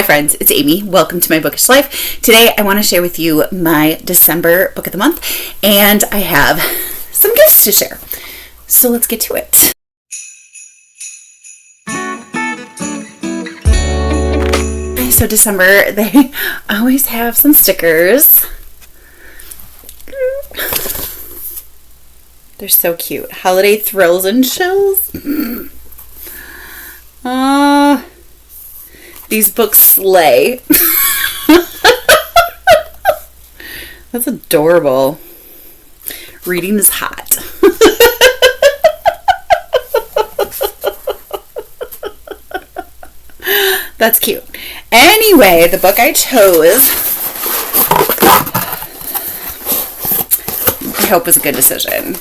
Hi friends, it's Amy. Welcome to my bookish life. Today I want to share with you my December book of the month, and I have some gifts to share. So let's get to it. So December, they always have some stickers. They're so cute. Holiday thrills and chills. These books slay. That's adorable. Reading is hot. That's cute. Anyway, the book I chose, I hope was a good decision,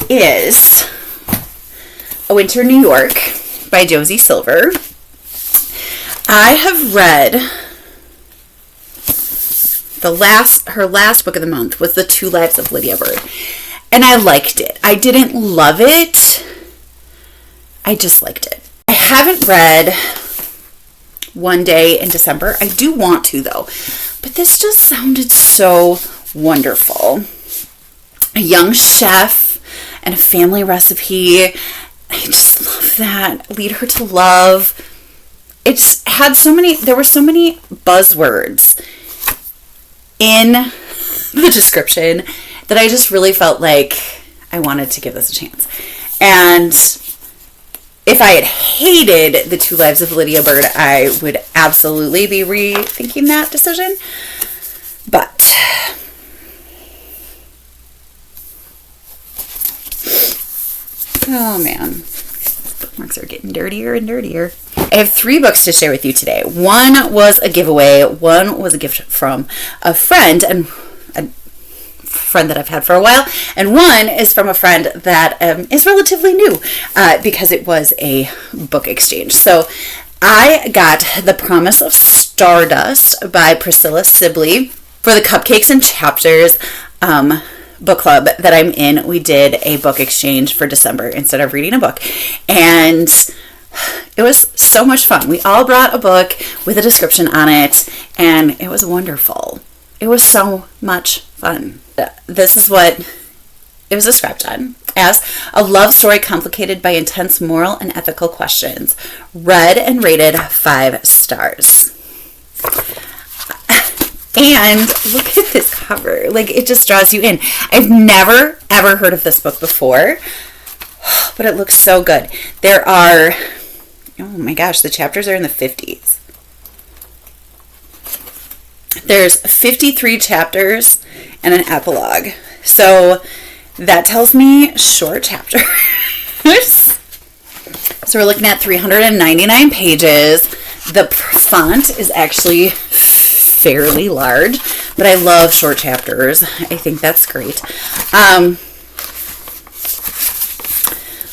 is A Winter in New York by Josie Silver. I have read her last book of the month was The Two Lives of Lydia Bird, and I liked it. I didn't love it. I just liked it. I haven't read One Day in December. I do want to though, but this just sounded so wonderful. A young chef and a family recipe. I just love that. Lead her to love. It's had there were so many buzzwords in the description that I just really felt like I wanted to give this a chance. And if I had hated The Two Lives of Lydia Bird, I would absolutely be rethinking that decision. But oh man, bookmarks are getting dirtier and dirtier. I have 3 books to share with you today. One was a giveaway, one was a gift from a friend, and a friend that I've had for a while, and one is from a friend that is relatively new because it was a book exchange. So I got The Promise of Stardust by Priscilla Sibley. For the Cupcakes and Chapters book club that I'm in, we did a book exchange for December instead of reading a book, and it was so much fun. We all brought a book with a description on it, and it was wonderful. It was so much fun. This is what it was described on as: a love story complicated by intense moral and ethical questions. Read and rated 5 stars. And look at this cover. Like, it just draws you in. I've never, ever heard of this book before, but it looks so good. There are, oh my gosh, the chapters are in the 50s. There's 53 chapters and an epilogue. So that tells me short chapters. So we're looking at 399 pages. The font is actually fairly large, but I love short chapters. I think that's great.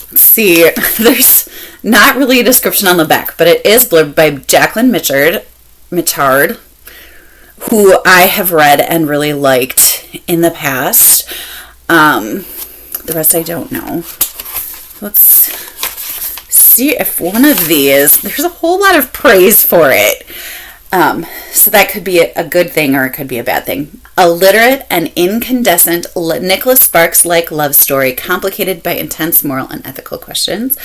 Let's see. There's not really a description on the back, but it is blurred by Jacqueline Mitchard, who I have read and really liked in the past. The rest I don't know. Let's see if one of these, there's a whole lot of praise for it. So that could be a good thing or it could be a bad thing. A literate and incandescent Nicholas Sparks-like love story complicated by intense moral and ethical questions.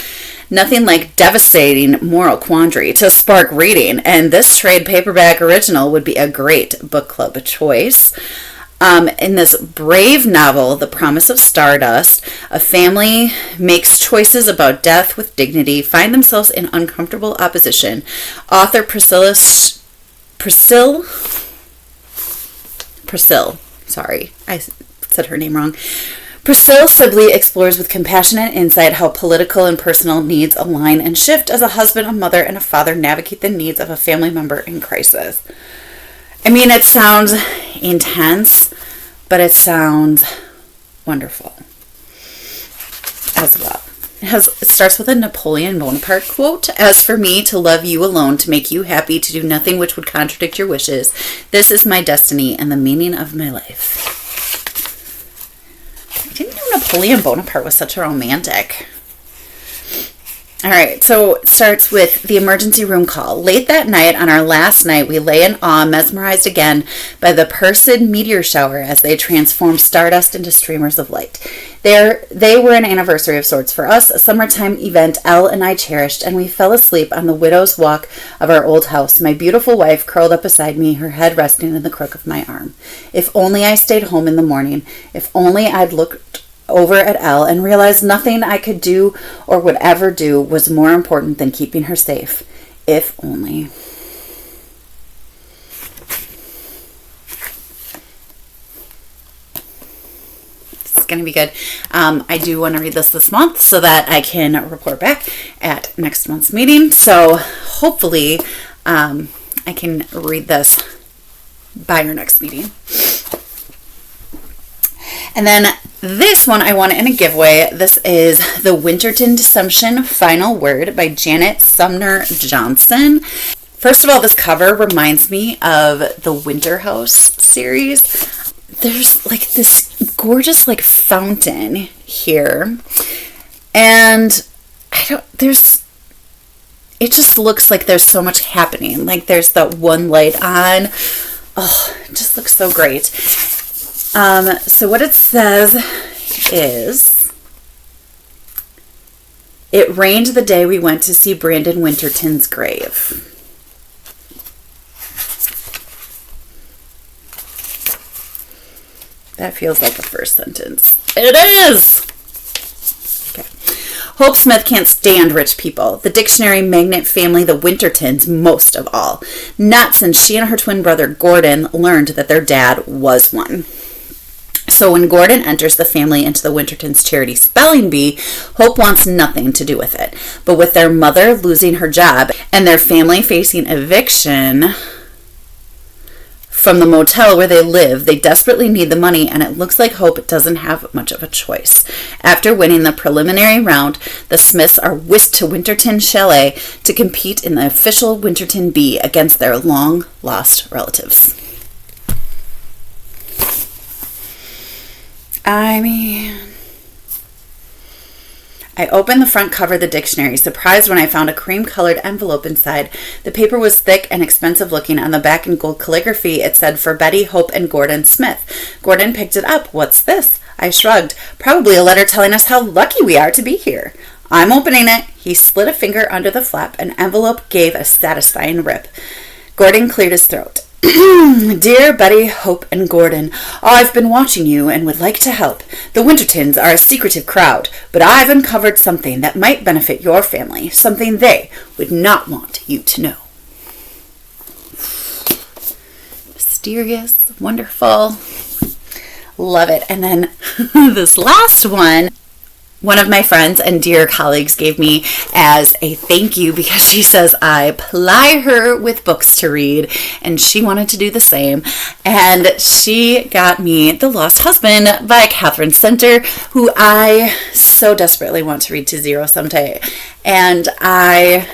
Nothing like devastating moral quandary to spark reading, and this trade paperback original would be a great book club choice. In this brave novel, The Promise of Stardust, a family makes choices about death with dignity, find themselves in uncomfortable opposition. Author Priscilla, sorry, I said her name wrong. Priscilla Sibley explores with compassionate insight how political and personal needs align and shift as a husband, a mother, and a father navigate the needs of a family member in crisis. I mean, it sounds intense, but it sounds wonderful as well. It starts with a Napoleon Bonaparte quote: "As for me, to love you alone, to make you happy, to do nothing which would contradict your wishes. This is my destiny and the meaning of my life." I didn't know Napoleon Bonaparte was such a romantic. All right, so it starts with the emergency room call. Late that night, on our last night, we lay in awe, mesmerized again by the Perseid meteor shower as they transformed stardust into streamers of light. They were an anniversary of sorts for us, a summertime event Elle and I cherished, and we fell asleep on the widow's walk of our old house, my beautiful wife curled up beside me, her head resting in the crook of my arm. If only I stayed home in the morning. If only I'd looked over at Elle and realized nothing I could do or would ever do was more important than keeping her safe. If only. It's going to be good. I do want to read this month so that I can report back at next month's meeting. So hopefully I can read this by our next meeting. And then this one I want in a giveaway. This is The Winterton December Final Word by Janet Sumner Johnson. First of all, this cover reminds me of the Winter House series. There's like this gorgeous like fountain here. And it just looks like there's so much happening. Like there's that one light on. Oh, it just looks so great. So what it says is, it rained the day we went to see Brandon Winterton's grave. That feels like a first sentence. It is! Okay. Hope Smith can't stand rich people. The dictionary magnet family, the Wintertons, most of all. Not since she and her twin brother Gordon learned that their dad was one. So when Gordon enters the family into the Wintertons' charity spelling bee, Hope wants nothing to do with it. But with their mother losing her job and their family facing eviction from the motel where they live, they desperately need the money, and it looks like Hope doesn't have much of a choice. After winning the preliminary round, the Smiths are whisked to Winterton Chalet to compete in the official Winterton Bee against their long-lost relatives. I opened the front cover of the dictionary, surprised when I found a cream-colored envelope inside. The paper was thick and expensive looking. On the back in gold calligraphy, it said, "For Betty, Hope, and Gordon Smith." Gordon picked it up. "What's this?" I shrugged. "Probably a letter telling us how lucky we are to be here." "I'm opening it." He slid a finger under the flap. An envelope gave a satisfying rip. Gordon cleared his throat. "Dear Betty, Hope, and Gordon, I've been watching you and would like to help. The Wintertons are a secretive crowd, but I've uncovered something that might benefit your family, something they would not want you to know." Mysterious, wonderful, love it. And then this last one of my friends and dear colleagues gave me as a thank you because she says I ply her with books to read, and she wanted to do the same. And she got me The Lost Husband by Catherine Center, who I so desperately want to read to zero someday. And I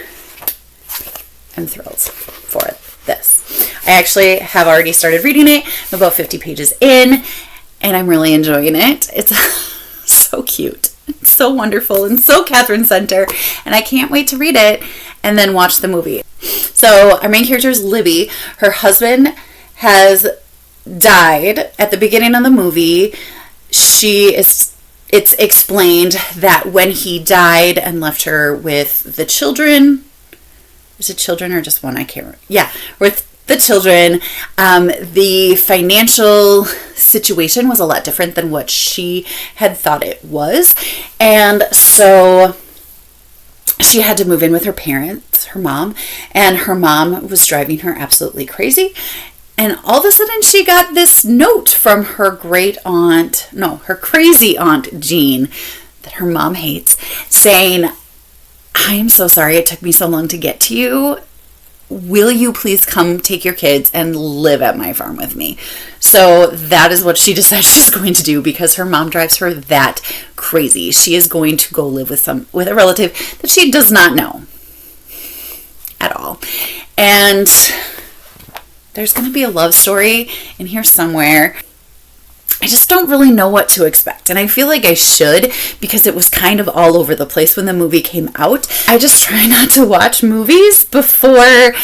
am thrilled for this. I actually have already started reading it. I'm about 50 pages in, and I'm really enjoying it. It's so cute. It's so wonderful and so Catherine Center, and I can't wait to read it and then watch the movie. So our main character is Libby. Her husband has died at the beginning of the movie. It's explained that when he died and left her with the children, is it children or just one? I can't remember. Yeah, with the children, the financial situation was a lot different than what she had thought it was. And so she had to move in with her parents, her mom, and her mom was driving her absolutely crazy. And all of a sudden she got this note from her crazy aunt Jean, that her mom hates, saying, "I am so sorry it took me so long to get to you. Will you please come take your kids and live at my farm with me?" So that is what she decides she's going to do because her mom drives her that crazy. She is going to go live with a relative that she does not know at all. And there's going to be a love story in here somewhere. I just don't really know what to expect. And I feel like I should, because it was kind of all over the place when the movie came out. I just try not to watch movies before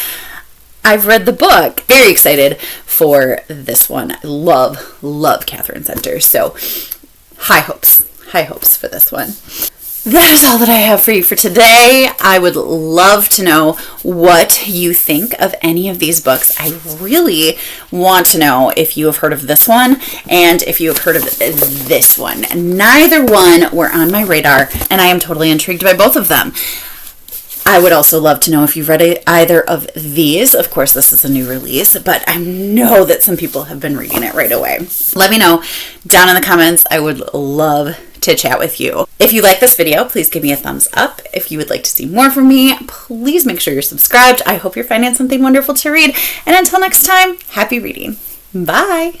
I've read the book. Very excited for this one. I love Catherine Center. So high hopes for this one. That is all that I have for you for today. I would love to know what you think of any of these books. I really want to know if you have heard of this one and if you have heard of this one. Neither one were on my radar, and I am totally intrigued by both of them. I would also love to know if you've read either of these. Of course, this is a new release, but I know that some people have been reading it right away. Let me know down in the comments. I would love to chat with you. If you like this video, please give me a thumbs up. If you would like to see more from me, please make sure you're subscribed. I hope you're finding something wonderful to read. And until next time, happy reading. Bye.